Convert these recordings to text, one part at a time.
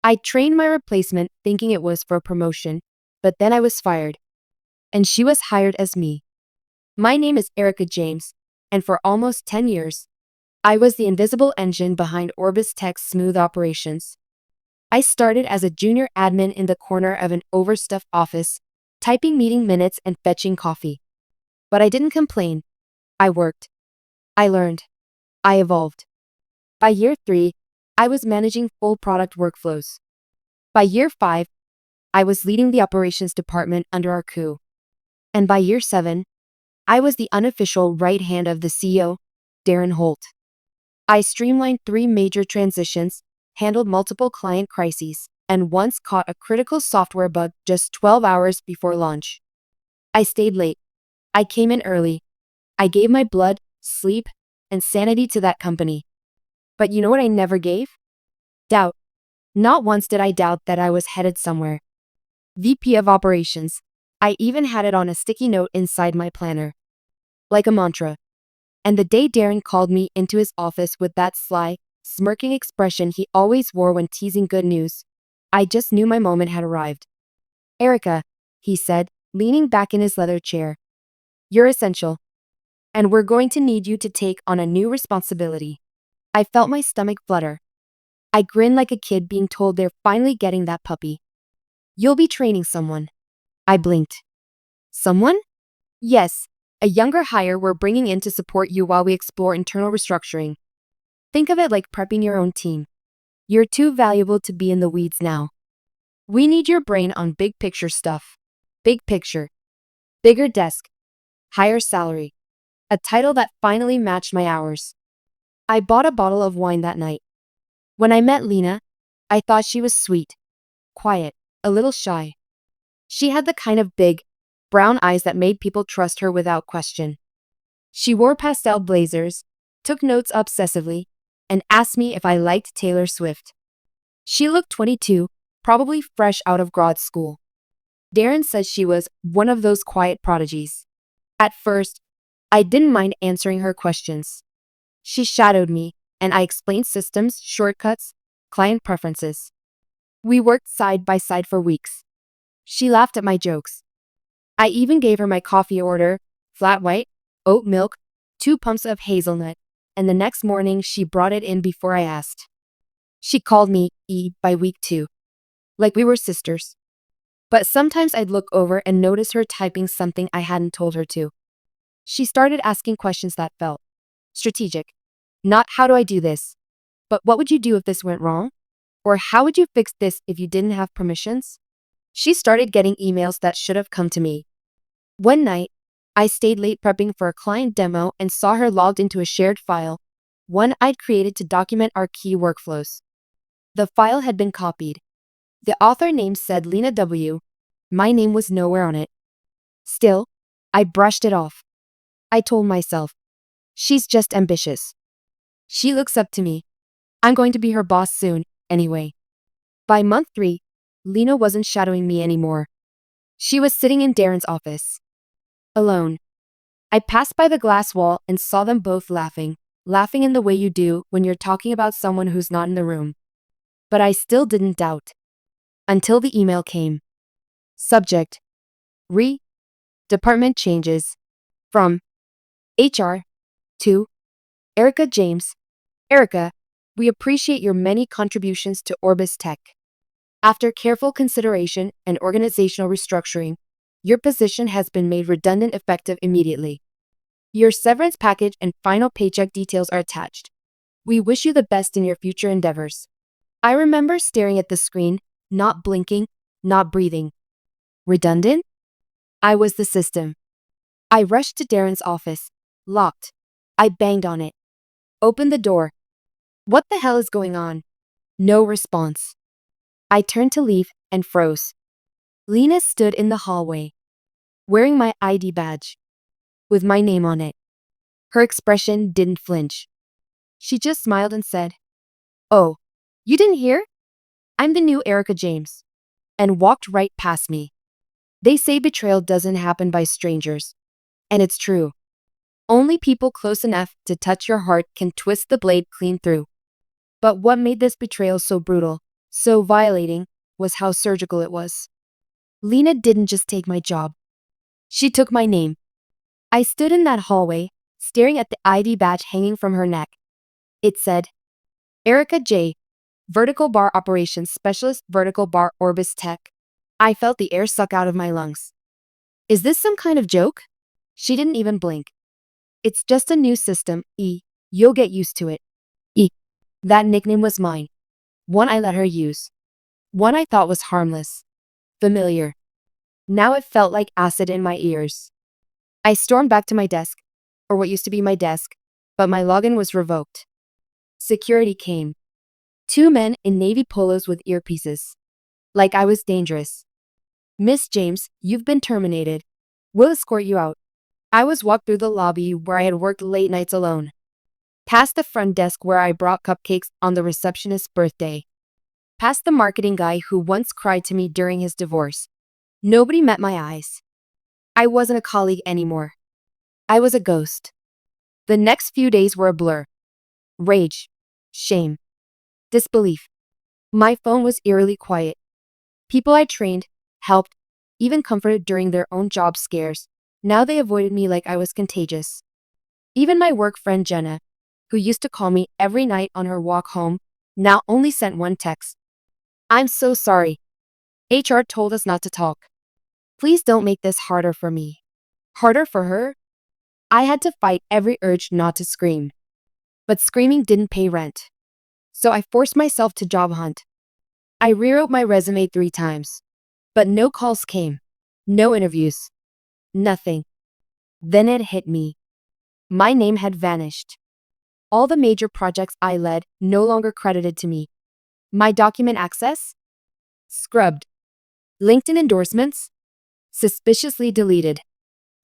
I trained my replacement thinking it was for a promotion, but then I was fired, and she was hired as me. My name is Erica James, and for almost 10 years, I was the invisible engine behind Orbis Tech's smooth operations. I started as a junior admin in the corner of an overstuffed office, typing meeting minutes and fetching coffee. But I didn't complain. I worked. I learned. I evolved. By year 3, I was managing full product workflows. By year 5, I was leading the operations department under our coup. And by year 7, I was the unofficial right hand of the CEO, Darren Holt. I streamlined 3 major transitions, handled multiple client crises, and once caught a critical software bug just 12 hours before launch. I stayed late. I came in early. I gave my blood, sleep, and sanity to that company. But you know what I never gave? Doubt. Not once did I doubt that I was headed somewhere. VP of Operations. I even had it on a sticky note inside my planner. Like a mantra. And the day Darren called me into his office with that sly, smirking expression he always wore when teasing good news, I just knew my moment had arrived. Erica, he said, leaning back in his leather chair. You're essential. And we're going to need you to take on a new responsibility. I felt my stomach flutter. I grinned like a kid being told they're finally getting that puppy. You'll be training someone. I blinked. Someone? Yes, a younger hire we're bringing in to support you while we explore internal restructuring. Think of it like prepping your own team. You're too valuable to be in the weeds now. We need your brain on big picture stuff. Big picture. Bigger desk. Higher salary. A title that finally matched my hours. I bought a bottle of wine that night. When I met Lena, I thought she was sweet, quiet, a little shy. She had the kind of big, brown eyes that made people trust her without question. She wore pastel blazers, took notes obsessively, and asked me if I liked Taylor Swift. She looked 22, probably fresh out of grad school. Darren said she was one of those quiet prodigies. At first, I didn't mind answering her questions. She shadowed me, and I explained systems, shortcuts, client preferences. We worked side by side for weeks. She laughed at my jokes. I even gave her my coffee order, flat white, oat milk, 2 pumps of hazelnut, and the next morning she brought it in before I asked. She called me E by week 2, like we were sisters. But sometimes I'd look over and notice her typing something I hadn't told her to. She started asking questions that felt strategic. Not how do I do this, but what would you do if this went wrong? Or how would you fix this if you didn't have permissions? She started getting emails that should have come to me. One night, I stayed late prepping for a client demo and saw her logged into a shared file, one I'd created to document our key workflows. The file had been copied. The author name said Lena W. My name was nowhere on it. Still, I brushed it off. I told myself, she's just ambitious. She looks up to me. I'm going to be her boss soon, anyway. By month 3, Lena wasn't shadowing me anymore. She was sitting in Darren's office. Alone. I passed by the glass wall and saw them both laughing in the way you do when you're talking about someone who's not in the room. But I still didn't doubt. Until the email came. Subject. Department changes. From HR. To Erica James. Erica, we appreciate your many contributions to Orbis Tech. After careful consideration and organizational restructuring, your position has been made redundant effective immediately. Your severance package and final paycheck details are attached. We wish you the best in your future endeavors. I remember staring at the screen, not blinking, not breathing. Redundant? I was the system. I rushed to Darren's office. Locked. I banged on it. Opened the door. What the hell is going on? No response. I turned to leave and froze. Lena stood in the hallway, wearing my ID badge, with my name on it. Her expression didn't flinch. She just smiled and said, "Oh, you didn't hear? I'm the new Erica James," and walked right past me. They say betrayal doesn't happen by strangers, and it's true. Only people close enough to touch your heart can twist the blade clean through. But what made this betrayal so brutal, So violating was how surgical it was. Lena didn't just take my job. She took my name. I stood in that hallway, staring at the ID badge hanging from her neck. It said, Erica J., Vertical Bar Operations Specialist, Vertical Bar Orbis Tech. I felt the air suck out of my lungs. Is this some kind of joke? She didn't even blink. It's just a new system, E. You'll get used to it. E. That nickname was mine. One I let her use. One I thought was harmless. Familiar. Now it felt like acid in my ears. I stormed back to my desk, or what used to be my desk, but my login was revoked. Security came. Two men in navy polos with earpieces. Like I was dangerous. Miss James, you've been terminated. We'll escort you out. I was walked through the lobby where I had worked late nights alone. Past the front desk where I brought cupcakes on the receptionist's birthday. Past the marketing guy who once cried to me during his divorce. Nobody met my eyes. I wasn't a colleague anymore. I was a ghost. The next few days were a blur. Rage. Shame. Disbelief. My phone was eerily quiet. People I trained, helped, even comforted during their own job scares. Now they avoided me like I was contagious. Even my work friend Jenna, who used to call me every night on her walk home, now only sent one text. I'm so sorry. HR told us not to talk. Please don't make this harder for me. Harder for her? I had to fight every urge not to scream. But screaming didn't pay rent. So I forced myself to job hunt. I rewrote my resume 3 times. But no calls came. No interviews. Nothing. Then it hit me. My name had vanished. All the major projects I led no longer credited to me. My document access? Scrubbed. LinkedIn endorsements? Suspiciously deleted.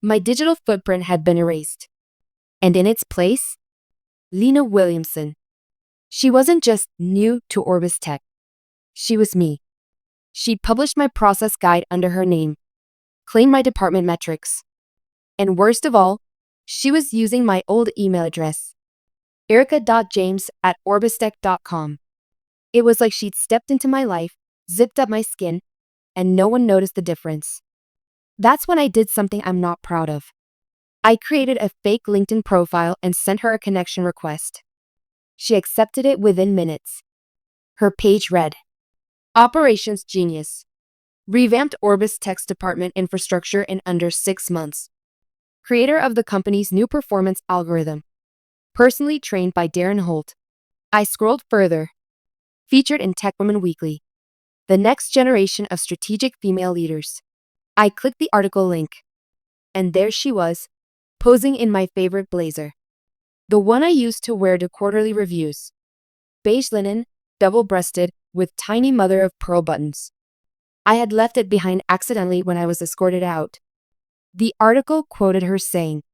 My digital footprint had been erased. And in its place? Lena Williamson. She wasn't just new to Orbis Tech. She was me. She'd published my process guide under her name, claimed my department metrics. And worst of all, she was using my old email address, erica.james@orbistech.com. It was like she'd stepped into my life, zipped up my skin, and no one noticed the difference. That's when I did something I'm not proud of. I created a fake LinkedIn profile and sent her a connection request. She accepted it within minutes. Her page read, Operations Genius. Revamped Orbis Tech's department infrastructure in under 6 months. Creator of the company's new performance algorithm. Personally trained by Darren Holt. I scrolled further. Featured in Techwoman Weekly. The next generation of strategic female leaders. I clicked the article link. And there she was, posing in my favorite blazer. The one I used to wear to quarterly reviews. Beige linen, double-breasted, with tiny mother-of-pearl buttons. I had left it behind accidentally when I was escorted out. The article quoted her saying,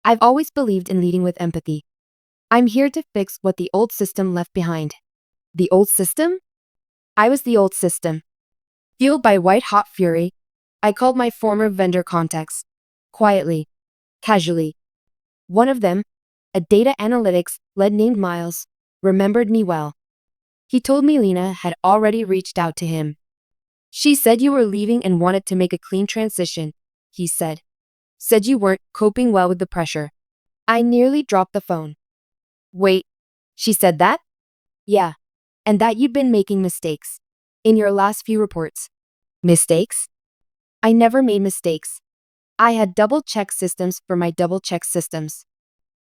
I've always believed in leading with empathy. I'm here to fix what the old system left behind. The old system? I was the old system. Fueled by white-hot fury, I called my former vendor contacts. Quietly. Casually. One of them, a data analytics lead named Miles, remembered me well. He told me Lena had already reached out to him. She said you were leaving and wanted to make a clean transition, he said. Said you weren't coping well with the pressure. I nearly dropped the phone. Wait, she said that? Yeah, and that you'd been making mistakes. In your last few reports. Mistakes? I never made mistakes. I had double-check systems for my double-check systems.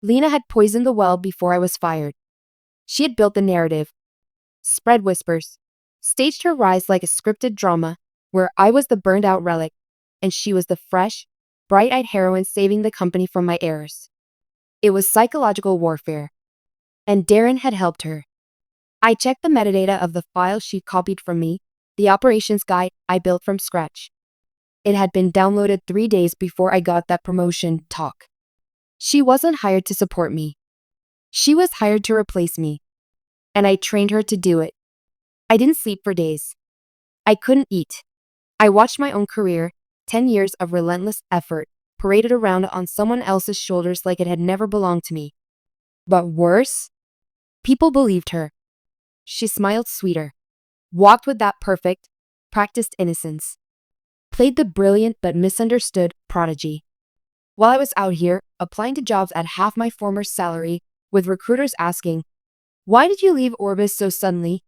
Lena had poisoned the well before I was fired. She had built the narrative. Spread whispers. Staged her rise like a scripted drama, where I was the burned-out relic, and she was the fresh, bright-eyed heroine saving the company from my errors. It was psychological warfare. And Darren had helped her. I checked the metadata of the file she copied from me, the operations guide I built from scratch. It had been downloaded 3 days before I got that promotion talk. She wasn't hired to support me. She was hired to replace me. And I trained her to do it. I didn't sleep for days. I couldn't eat. I watched my own career, 10 years of relentless effort, paraded around on someone else's shoulders like it had never belonged to me. But worse? People believed her. She smiled sweeter. walked with that perfect, practiced innocence, played the brilliant but misunderstood prodigy. While I was out here, applying to jobs at half my former salary, with recruiters asking, "Why did you leave Orbis so suddenly?"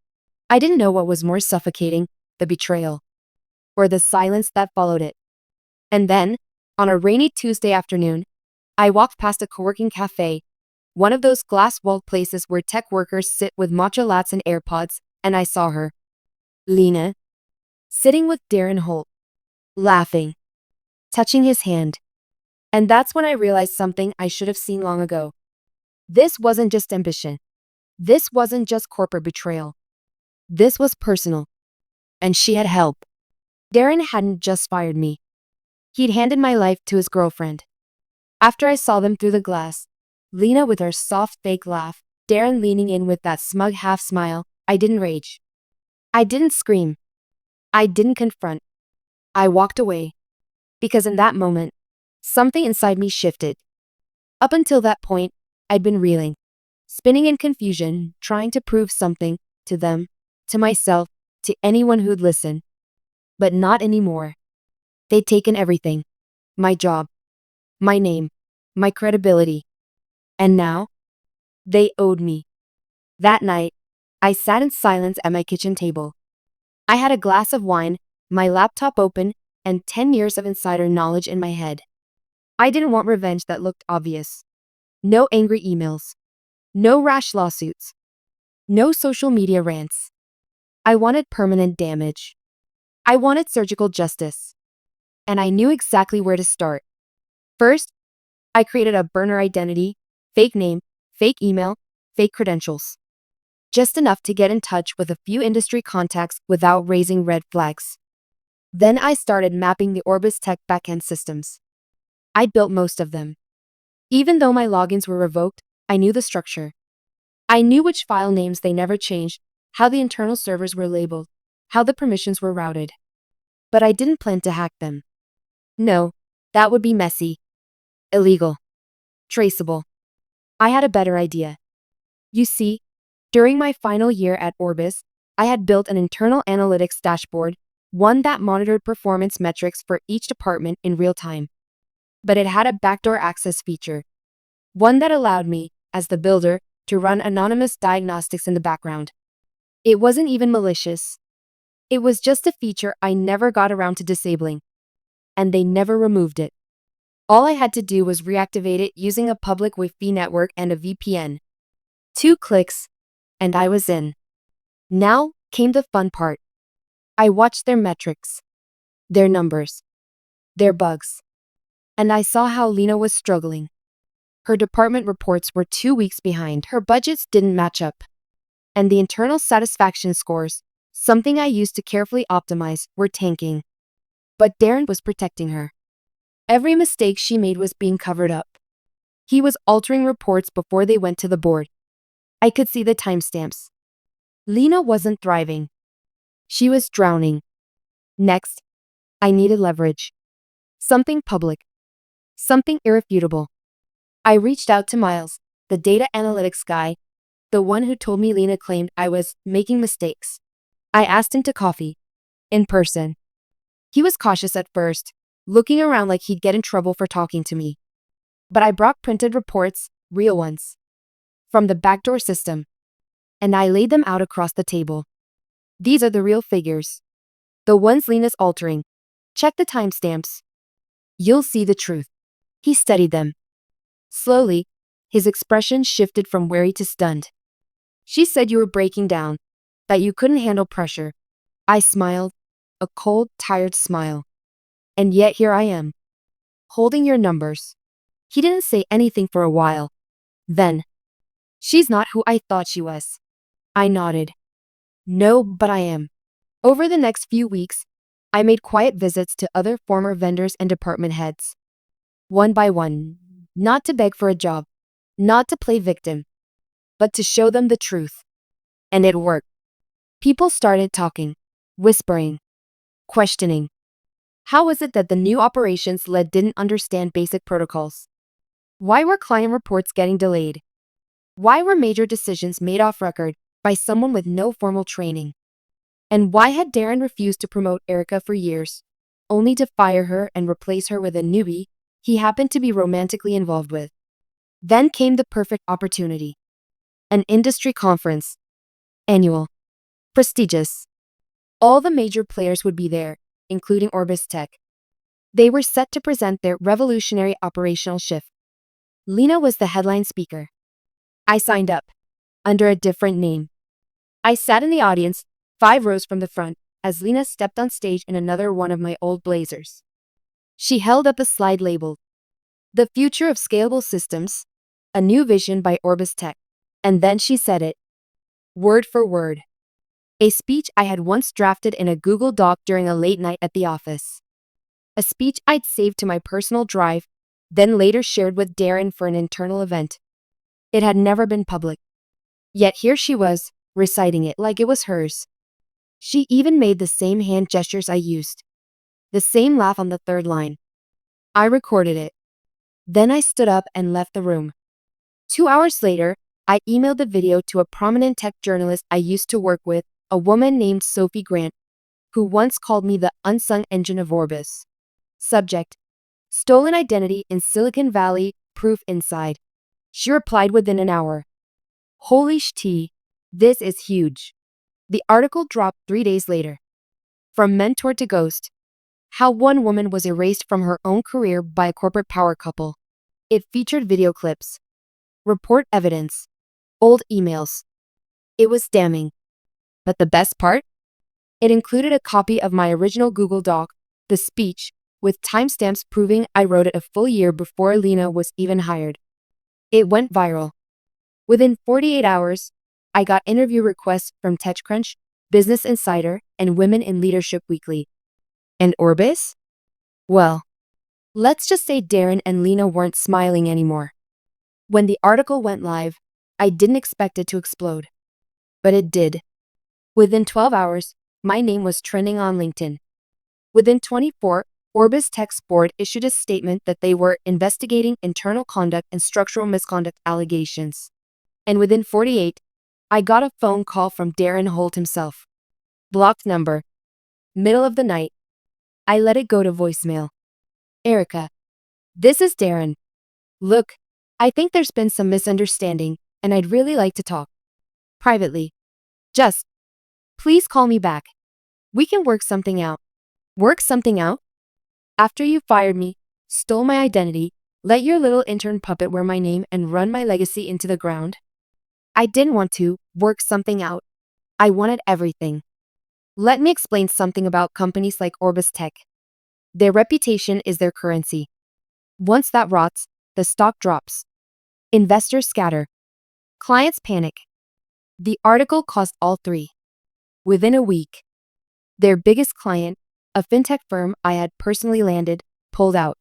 I didn't know what was more suffocating, the betrayal, or the silence that followed it. And then, on a rainy Tuesday afternoon, I walked past a co-working cafe, one of those glass-walled places where tech workers sit with matcha lattes and AirPods, and I saw her, Lena, sitting with Darren Holt, laughing, touching his hand. And that's when I realized something I should have seen long ago. This wasn't just ambition. This wasn't just corporate betrayal. This was personal. And she had help. Darren hadn't just fired me. He'd handed my life to his girlfriend. After I saw them through the glass, Lena with her soft fake laugh, Darren leaning in with that smug half smile, I didn't rage. I didn't scream. I didn't confront. I walked away. Because in that moment, something inside me shifted. Up until that point, I'd been reeling, spinning in confusion, trying to prove something to them, to myself, to anyone who'd listen. But not anymore. They'd taken everything. My job, my name, my credibility. And now, they owed me. That night, I sat in silence at my kitchen table. I had a glass of wine, my laptop open, and 10 years of insider knowledge in my head. I didn't want revenge that looked obvious. No angry emails. No rash lawsuits. No social media rants. I wanted permanent damage. I wanted surgical justice. And I knew exactly where to start. First, I created a burner identity, fake name, fake email, fake credentials. Just enough to get in touch with a few industry contacts without raising red flags. Then I started mapping the Orbis tech backend systems. I'd built most of them. Even though my logins were revoked, I knew the structure. I knew which file names they never changed, how the internal servers were labeled, how the permissions were routed. But I didn't plan to hack them. No, that would be messy, illegal, traceable. I had a better idea. You see, during my final year at Orbis, I had built an internal analytics dashboard, one that monitored performance metrics for each department in real time. But it had a backdoor access feature, one that allowed me, as the builder, to run anonymous diagnostics in the background. It wasn't even malicious. It was just a feature I never got around to disabling. And they never removed it. All I had to do was reactivate it using a public Wi-Fi network and a VPN. 2 clicks, and I was in. Now came the fun part. I watched their metrics, their numbers, their bugs. And I saw how Lena was struggling. Her department reports were 2 weeks behind. Her budgets didn't match up. And the internal satisfaction scores, something I used to carefully optimize, were tanking. But Darren was protecting her. Every mistake she made was being covered up. He was altering reports before they went to the board. I could see the timestamps. Lena wasn't thriving. She was drowning. Next, I needed leverage. Something public. Something irrefutable. I reached out to Miles, the data analytics guy, the one who told me Lena claimed I was making mistakes. I asked him to coffee. In person. He was cautious at first, looking around like he'd get in trouble for talking to me. But I brought printed reports, real ones, from the backdoor system. And I laid them out across the table. These are the real figures. The ones Lena's altering. Check the timestamps. You'll see the truth. He studied them. Slowly, his expression shifted from wary to stunned. She said you were breaking down, that you couldn't handle pressure. I smiled, a cold, tired smile. And yet here I am, holding your numbers. He didn't say anything for a while. Then, she's not who I thought she was. I nodded. No, but I am. Over the next few weeks, I made quiet visits to other former vendors and department heads. One by one, not to beg for a job, not to play victim, but to show them the truth. And it worked. People started talking, whispering, questioning. How was it that the new operations lead didn't understand basic protocols? Why were client reports getting delayed? Why were major decisions made off record by someone with no formal training? And why had Darren refused to promote Erica for years, only to fire her and replace her with a newbie he happened to be romantically involved with? Then came the perfect opportunity. An industry conference. Annual. Prestigious. All the major players would be there, including Orbis Tech. They were set to present their revolutionary operational shift. Lena was the headline speaker. I signed up, under a different name. I sat in the audience, 5 rows from the front, as Lena stepped on stage in another one of my old blazers. She held up a slide labeled, "The Future of Scalable Systems, a New Vision by Orbis Tech." And then she said it, word for word. A speech I had once drafted in a Google Doc during a late night at the office. A speech I'd saved to my personal drive, then later shared with Darren for an internal event. It had never been public. Yet here she was, reciting it like it was hers. She even made the same hand gestures I used. The same laugh on the third line. I recorded it. Then I stood up and left the room. 2 hours later, I emailed the video to a prominent tech journalist I used to work with, a woman named Sophie Grant, who once called me the unsung engine of Orbis. Subject: Stolen identity in Silicon Valley, proof inside. She replied within an hour. Holy sh*t, this is huge. The article dropped 3 days later. From mentor to ghost. How one woman was erased from her own career by a corporate power couple. It featured video clips, report evidence, old emails. It was damning. But the best part? It included a copy of my original Google Doc, the speech, with timestamps proving I wrote it a full year before Lena was even hired. It went viral. Within 48 hours, I got interview requests from TechCrunch, Business Insider, and Women in Leadership Weekly. And Orbis? Well, let's just say Darren and Lena weren't smiling anymore. When the article went live, I didn't expect it to explode. But it did. Within 12 hours, my name was trending on LinkedIn. Within 24, Orbis Tech's board issued a statement that they were investigating internal conduct and structural misconduct allegations. And within 48, I got a phone call from Darren Holt himself. Blocked number. Middle of the night. I let it go to voicemail. Erica, this is Darren. Look, I think there's been some misunderstanding, and I'd really like to talk. Privately. Just, please call me back. We can work something out. Work something out? After you fired me, stole my identity, let your little intern puppet wear my name and run my legacy into the ground? I didn't want to work something out. I wanted everything. Let me explain something about companies like Orbis Tech. Their reputation is their currency. Once that rots, the stock drops. Investors scatter. Clients panic. The article caused all three. Within a week, their biggest client, a fintech firm I had personally landed, pulled out.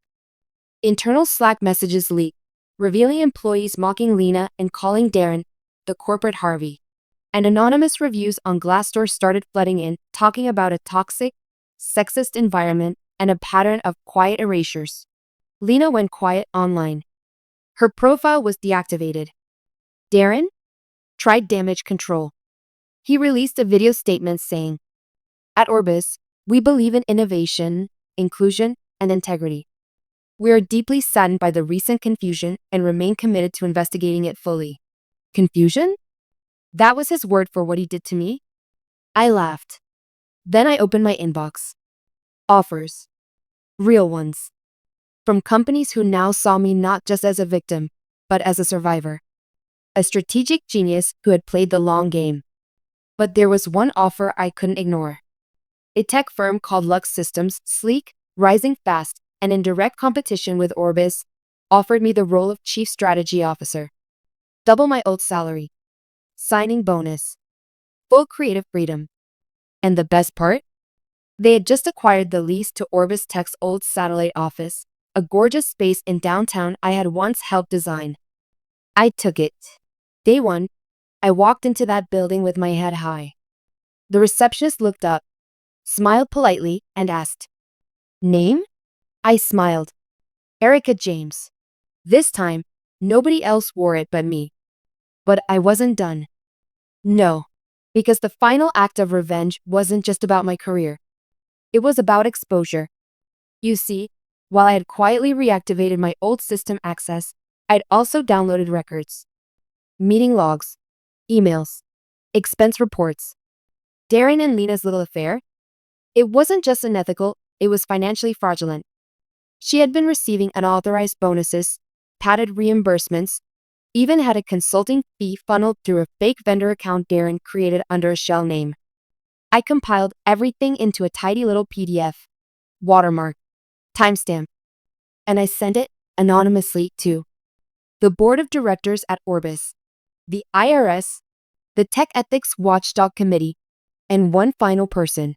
Internal Slack messages leaked, revealing employees mocking Lena and calling Darren the corporate Harvey. And anonymous reviews on Glassdoor started flooding in, talking about a toxic, sexist environment and a pattern of quiet erasures. Lena went quiet online. Her profile was deactivated. Darren tried damage control. He released a video statement saying, "At Orbis, we believe in innovation, inclusion, and integrity. We are deeply saddened by the recent confusion and remain committed to investigating it fully." Confusion? That was his word for what he did to me? I laughed. Then I opened my inbox. Offers. Real ones. From companies who now saw me not just as a victim, but as a survivor. A strategic genius who had played the long game. But there was one offer I couldn't ignore. A tech firm called Lux Systems, sleek, rising fast, and in direct competition with Orbis, offered me the role of Chief Strategy Officer. Double my old salary. Signing bonus. Full creative freedom. And the best part? They had just acquired the lease to Orbis Tech's old satellite office, a gorgeous space in downtown I had once helped design. I took it. Day one, I walked into that building with my head high. The receptionist looked up, smiled politely, and asked, "Name?" I smiled. Erica James. This time, nobody else wore it but me. But I wasn't done. No. Because the final act of revenge wasn't just about my career. It was about exposure. You see, while I had quietly reactivated my old system access, I'd also downloaded records, meeting logs, emails, expense reports. Darren and Lena's little affair? It wasn't just unethical, it was financially fraudulent. She had been receiving unauthorized bonuses, padded reimbursements, even had a consulting fee funneled through a fake vendor account Darren created under a shell name. I compiled everything into a tidy little PDF, watermark, timestamp, and I sent it anonymously to the board of directors at Orbis, the IRS, the Tech Ethics Watchdog Committee, and one final person,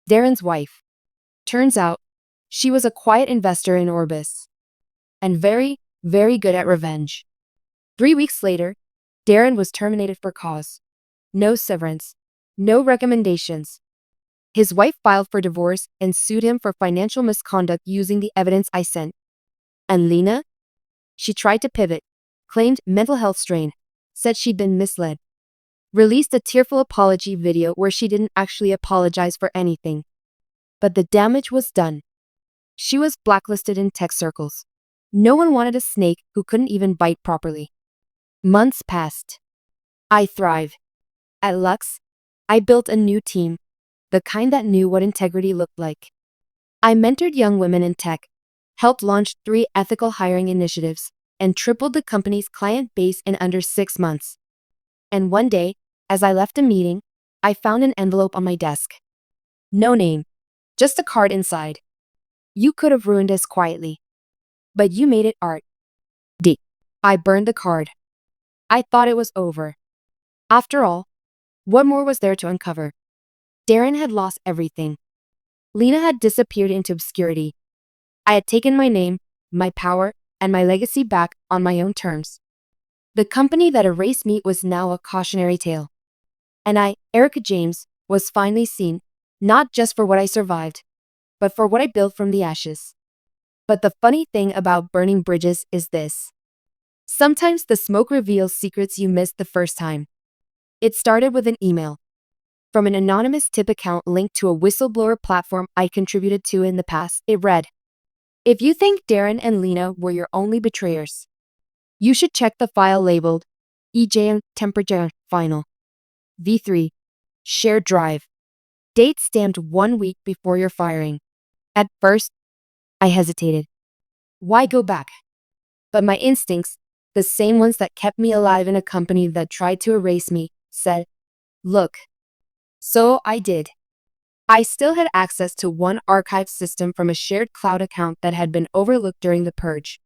Darren's wife. Turns out, she was a quiet investor in Orbis and very, very good at revenge. 3 weeks later, Darren was terminated for cause. No severance, no recommendations. His wife filed for divorce and sued him for financial misconduct using the evidence I sent. And Lena? She tried to pivot, claimed mental health strain, said she'd been misled. Released a tearful apology video where she didn't actually apologize for anything. But the damage was done. She was blacklisted in tech circles. No one wanted a snake who couldn't even bite properly. Months passed. I thrived. At Lux, I built a new team, the kind that knew what integrity looked like. I mentored young women in tech, helped launch 3 ethical hiring initiatives, and tripled the company's client base in under 6 months. And one day, as I left a meeting, I found an envelope on my desk. No name, just a card inside. You could have ruined us quietly, but you made it art. D. I burned the card. I thought it was over. After all, what more was there to uncover? Darren had lost everything. Lena had disappeared into obscurity. I had taken my name, my power, and my legacy back on my own terms. The company that erased me was now a cautionary tale. And I, Erica James, was finally seen, not just for what I survived, but for what I built from the ashes. But the funny thing about burning bridges is this. Sometimes the smoke reveals secrets you missed the first time. It started with an email from an anonymous tip account linked to a whistleblower platform I contributed to in the past. It read, "If you think Darren and Lena were your only betrayers, you should check the file labeled EJM Temperature Final V3 Shared Drive. Date stamped 1 week before your firing." At first, I hesitated. Why go back? But my instincts, the same ones that kept me alive in a company that tried to erase me, said, look. So I did. I still had access to one archive system from a shared cloud account that had been overlooked during the purge.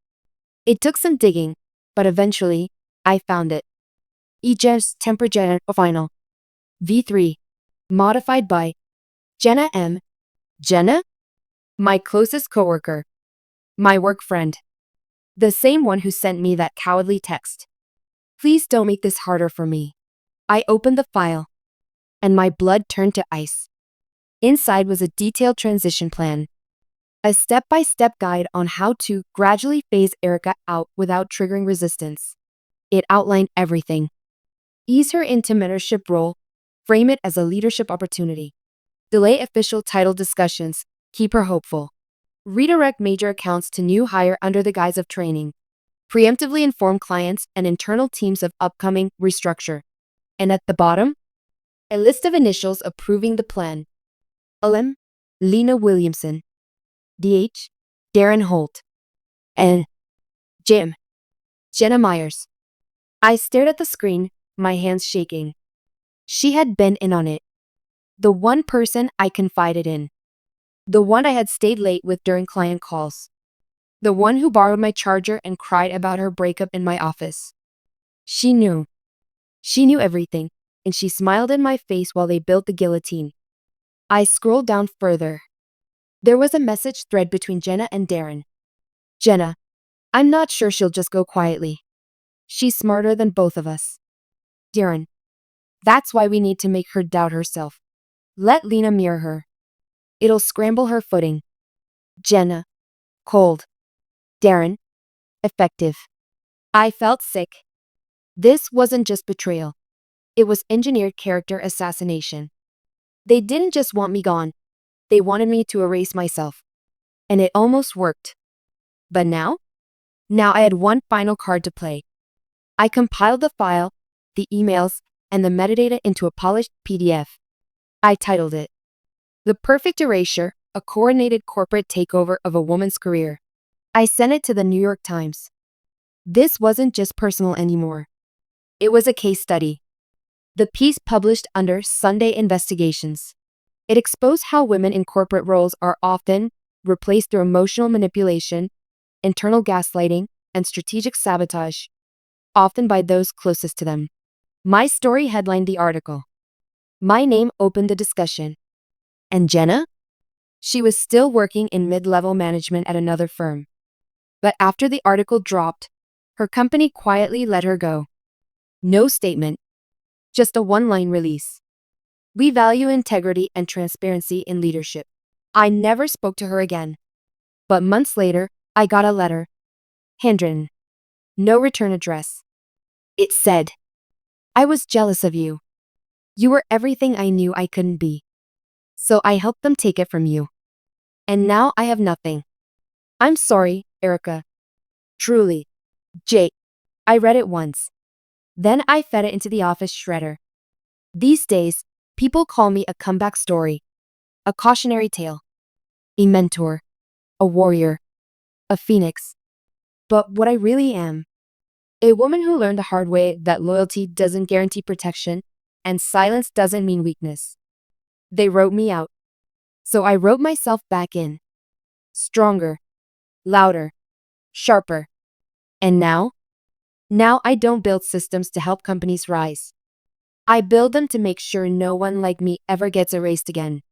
It took some digging, but eventually, I found it. EJ's Temperature Final V3, modified by Jenna M. Jenna? My closest coworker. My work friend. The same one who sent me that cowardly text. Please don't make this harder for me. I opened the file, and my blood turned to ice. Inside was a detailed transition plan. A step-by-step guide on how to gradually phase Erica out without triggering resistance. It outlined everything. Ease her into mentorship role, frame it as a leadership opportunity. Delay official title discussions, keep her hopeful. Redirect major accounts to new hire under the guise of training. Preemptively inform clients and internal teams of upcoming restructure. And at the bottom, a list of initials approving the plan. LM, Lena Williamson. DH, Darren Holt. And Jim, Jenna Myers. I stared at the screen, my hands shaking. She had been in on it. The one person I confided in. The one I had stayed late with during client calls. The one who borrowed my charger and cried about her breakup in my office. She knew. She knew everything, and she smiled in my face while they built the guillotine. I scrolled down further. There was a message thread between Jenna and Darren. Jenna, I'm not sure she'll just go quietly. She's smarter than both of us. Darren, that's why we need to make her doubt herself. Let Lena mirror her. It'll scramble her footing. Jenna, cold. Darren, effective. I felt sick. This wasn't just betrayal. It was engineered character assassination. They didn't just want me gone, they wanted me to erase myself. And it almost worked. But now? Now I had one final card to play. I compiled the file, the emails, and the metadata into a polished PDF. I titled it, The Perfect Erasure, a coordinated corporate takeover of a woman's career. I sent it to the New York Times. This wasn't just personal anymore. It was a case study. The piece published under Sunday Investigations. It exposed how women in corporate roles are often replaced through emotional manipulation, internal gaslighting, and strategic sabotage, often by those closest to them. My story headlined the article. My name opened the discussion. And Jenna? She was still working in mid-level management at another firm. But after the article dropped, her company quietly let her go. No statement, just a one-line release. We value integrity and transparency in leadership. I never spoke to her again. But months later, I got a letter. Handwritten. No return address. It said, I was jealous of you. You were everything I knew I couldn't be. So I helped them take it from you. And now I have nothing. I'm sorry, Erica. Truly. Jake. I read it once. Then I fed it into the office shredder. These days, people call me a comeback story, a cautionary tale, a mentor, a warrior, a phoenix. But what I really am, a woman who learned the hard way that loyalty doesn't guarantee protection and silence doesn't mean weakness. They wrote me out. So I wrote myself back in. Stronger, louder, sharper. And now? Now I don't build systems to help companies rise. I build them to make sure no one like me ever gets erased again.